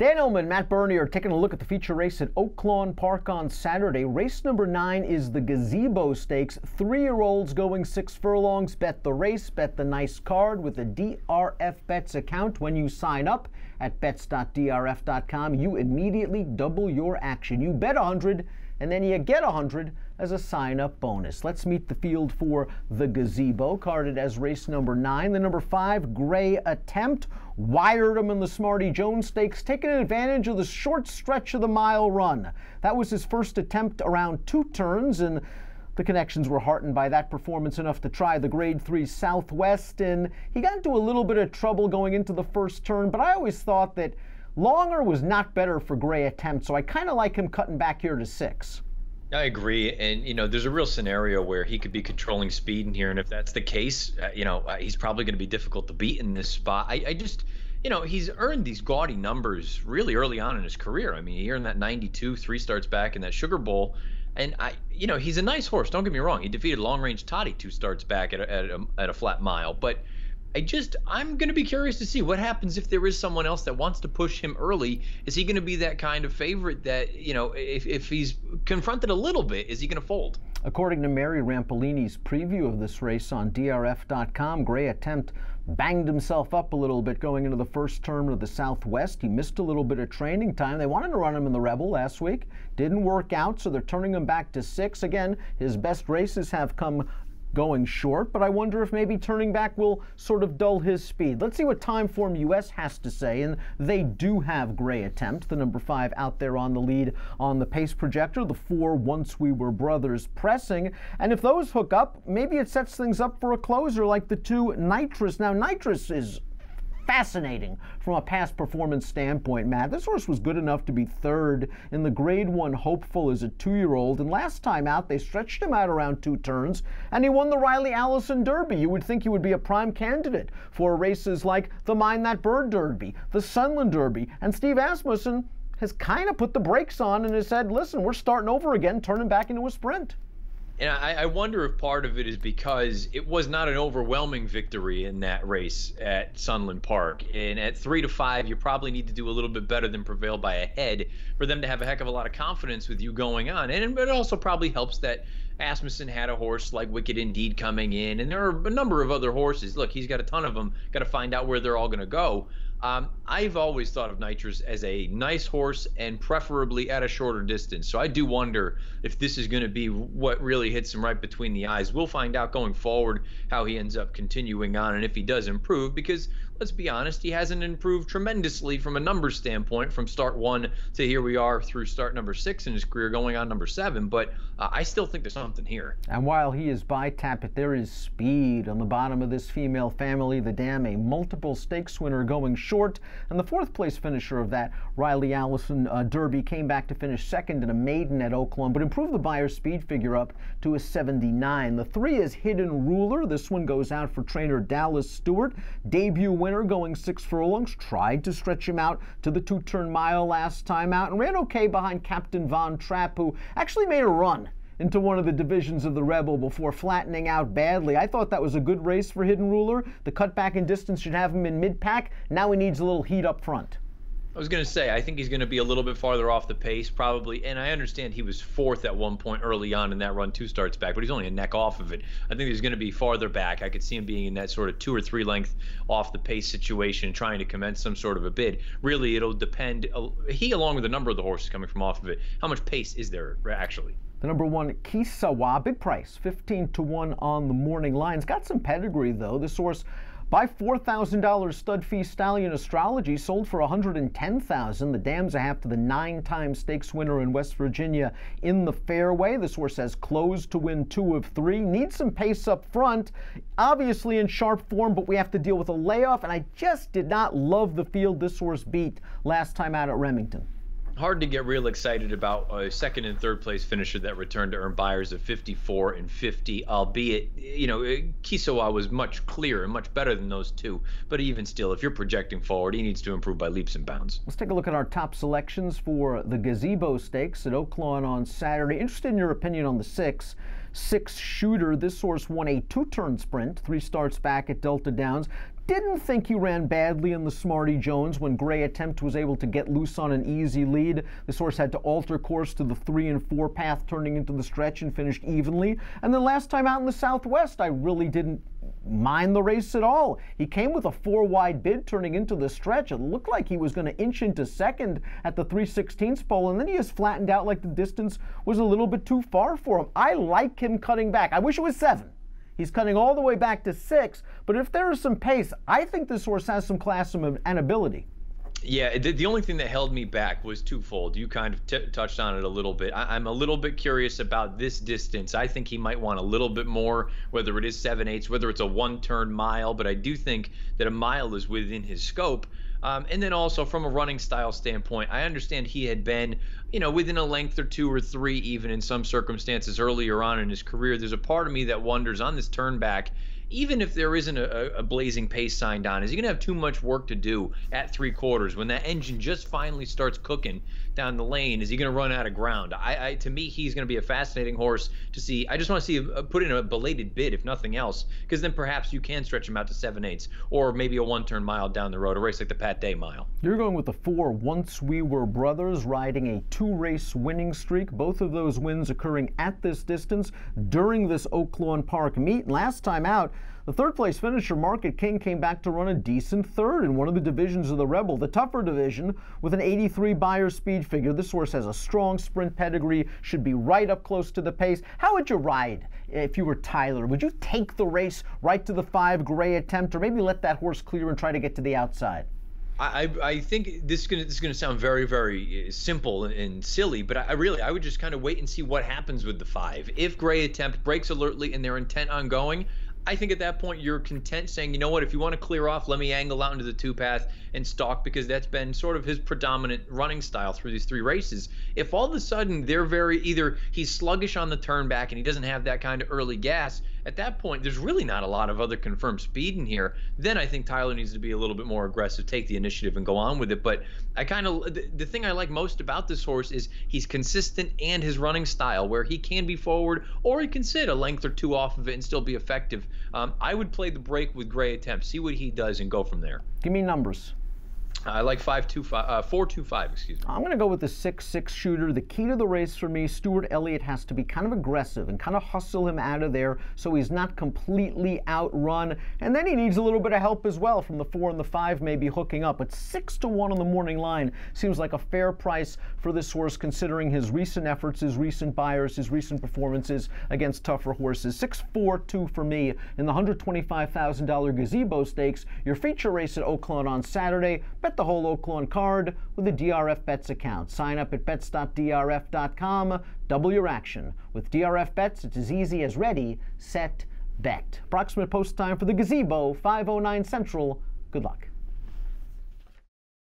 Dan Illman, Matt Bernier taking a look at the feature race at Oaklawn Park on Saturday. Race number 9 is the Gazebo Stakes. 3-year-olds going 6 furlongs. Bet the race, bet the nice card with a DRF Bets account. When you sign up at bets.drf.com, you immediately double your action. You bet 100 and then you get 100 as a sign-up bonus. Let's meet the field for the Gazebo, carded as race number 9. The number 5, Gray Attempt, wired him in the Smarty Jones Stakes, taking advantage of the short stretch of the mile run. That was his first attempt around 2 turns, and the connections were heartened by that performance enough to try the Grade 3 Southwest, and he got into a little bit of trouble going into the first turn, but I always thought that longer was not better for Gray Attempt, so I kind of like him cutting back here to 6. I agree, and there's a real scenario where he could be controlling speed in here, and if that's the case, he's probably going to be difficult to beat in this spot. I just, he's earned these gaudy numbers really early on in his career. I mean, he earned that 92 3 starts back in that Sugar Bowl, and he's a nice horse. Don't get me wrong. He defeated Long Range Toddy 2 starts back at a flat mile, but I'm going to be curious to see what happens if there is someone else that wants to push him early. Is he going to be that kind of favorite that, if he's confronted a little bit, is he going to fold? According to Mary Rampolini's preview of this race on DRF.com, Gray Attempt banged himself up a little bit going into the first turn of the Southwest. He missed a little bit of training time. They wanted to run him in the Rebel last week. Didn't work out, so they're turning him back to 6. Again, his best races have come going short, but I wonder if maybe turning back will sort of dull his speed. Let's see what Timeform US has to say, and they do have Gray Attempt, the number 5 out there on the lead on the pace projector, the 4 Once We Were Brothers pressing, and if those hook up, maybe it sets things up for a closer like the 2 Nitrous. Now, Nitrous is fascinating from a past performance standpoint, Matt. This horse was good enough to be 3rd in the Grade 1 Hopeful as a 2-year-old, and last time out they stretched him out around 2 turns, and he won the Riley Allison Derby. You would think he would be a prime candidate for races like the Mind That Bird Derby, the Sunland Derby, and Steve Asmussen has kind of put the brakes on and has said, listen, we're starting over again, turning back into a sprint. And I wonder if part of it is because it was not an overwhelming victory in that race at Sunland Park. And at 3 to 5, you probably need to do a little bit better than prevail by a head for them to have a heck of a lot of confidence with you going on. And it also probably helps that Asmussen had a horse like Wicked Indeed coming in, and there are a number of other horses. Look, he's got a ton of them. Got to find out where they're all going to go. I've always thought of Nitrous as a nice horse and preferably at a shorter distance. So I do wonder if this is going to be what really hits him right between the eyes. We'll find out going forward how he ends up continuing on and if he does improve, because let's be honest, he hasn't improved tremendously from a numbers standpoint from start 1 to here we are through start number 6 in his career, going on number 7. But I still think there's something here. And while he is by Tappet, there is speed on the bottom of this female family. The Dam, a multiple stakes winner going short, and the 4th place finisher of that Riley Allison Derby came back to finish 2nd in a maiden at Oaklawn, but improved the Buyer's speed figure up to a 79. The 3 is Hidden Ruler. This one goes out for trainer Dallas Stewart. Debut winner going 6 furlongs, tried to stretch him out to the 2-turn mile last time out and ran okay behind Captain Von Trapp, who actually made a run into one of the divisions of the Rebel before flattening out badly. I thought that was a good race for Hidden Ruler. The cutback in distance should have him in mid-pack. Now he needs a little heat up front. I was going to say, I think he's going to be a little bit farther off the pace probably, and I understand he was 4th at one point early on in that run 2 starts back, but he's only a neck off of it. I think he's going to be farther back. I could see him being in that sort of 2 or 3 length off the pace situation, trying to commence some sort of a bid. Really, it'll depend, he along with a number of the horses coming from off of it, how much pace is there actually? The number 1, Kisawa, big price, 15 to 1 on the morning line. It's got some pedigree though. This horse, by $4,000 stud fee stallion Astrology, sold for $110,000. The Dam's a half to the 9-time stakes winner in West Virginia in the fairway. This horse has closed to win 2 of 3. Needs some pace up front. Obviously in sharp form, but we have to deal with a layoff, and I just did not love the field this horse beat last time out at Remington. Hard to get real excited about a 2nd and 3rd place finisher that returned to earn Buyers of 54 and 50, albeit, Kisawa was much clearer and much better than those 2. But even still, if you're projecting forward, he needs to improve by leaps and bounds. Let's take a look at our top selections for the Gazebo Stakes at Oaklawn on Saturday. Interested in your opinion on the 6. 6 Shooter. This horse won a 2-turn sprint, 3 starts back at Delta Downs. Didn't think he ran badly in the Smarty Jones when Gray Attempt was able to get loose on an easy lead. This horse had to alter course to the 3 and 4 path, turning into the stretch, and finished evenly. And then last time out in the Southwest, I really didn't mind the race at all. He came with a 4-wide bid turning into the stretch. It looked like he was going to inch into second at the 3/16 pole, and then he just flattened out like the distance was a little bit too far for him. I like him cutting back. I wish it was 7. He's cutting all the way back to 6, but if there is some pace, I think this horse has some class and ability. Yeah, the only thing that held me back was twofold. You kind of touched on it a little bit. I'm a little bit curious about this distance. I think he might want a little bit more, whether it is 7/8, whether it's a 1-turn mile, but I do think that a mile is within his scope. And then also from a running style standpoint, I understand he had been, within a length or 2 or 3, even in some circumstances earlier on in his career. There's a part of me that wonders on this turn back, even if there isn't a blazing pace signed on, is he going to have too much work to do at 3/4 when that engine just finally starts cooking down the lane? Is he going to run out of ground? To me, he's going to be a fascinating horse to see. I just want to see put in a belated bid, if nothing else, because then perhaps you can stretch him out to 7/8 or maybe a 1-turn mile down the road, a race like the Pat Day Mile. You're going with the 4 Once We Were Brothers, riding a 2-race winning streak. Both of those wins occurring at this distance during this Oaklawn Park meet. Last time out, the 3rd-place finisher, Market King, came back to run a decent 3rd in one of the divisions of the Rebel, the tougher division, with an 83 Beyer speed figure. This horse has a strong sprint pedigree, should be right up close to the pace. How would you ride if you were Tyler? Would you take the race right to the 5 Gray Attempt, or maybe let that horse clear and try to get to the outside? I think this is gonna sound very, very simple and silly, but I would just kind of wait and see what happens with the 5. If Gray Attempt breaks alertly and they're intent on going, I think at that point you're content saying, you know what, if you want to clear off, let me angle out into the 2 path and stalk, because that's been sort of his predominant running style through these 3 races. If all of a sudden they're either he's sluggish on the turn back and he doesn't have that kind of early gas, at that point there's really not a lot of other confirmed speed in here. Then I think Tyler needs to be a little bit more aggressive, take the initiative and go on with it. But the thing I like most about this horse is he's consistent, and his running style, where he can be forward or he can sit a length or 2 off of it and still be effective. I would play the break with Gray Attempt, see what he does, and go from there. Give me numbers. I like 4-2-5, excuse me. I'm going to go with the 6-6 shooter. The key to the race for me, Stuart Elliott has to be kind of aggressive and kind of hustle him out of there so he's not completely outrun. And then he needs a little bit of help as well from the 4 and the 5 maybe hooking up. But 6-1 on the morning line seems like a fair price for this horse, considering his recent efforts, his recent buyers, his recent performances against tougher horses. 6-4-2 for me in the $125,000 Gazebo Stakes, your feature race at Oaklawn on Saturday. Bet the whole Oaklawn card with a DRF Bets account. Sign up at bets.drf.com. Double your action. With DRF Bets, it's as easy as ready, set, bet. Approximate post time for the Gazebo, 5:09 Central. Good luck.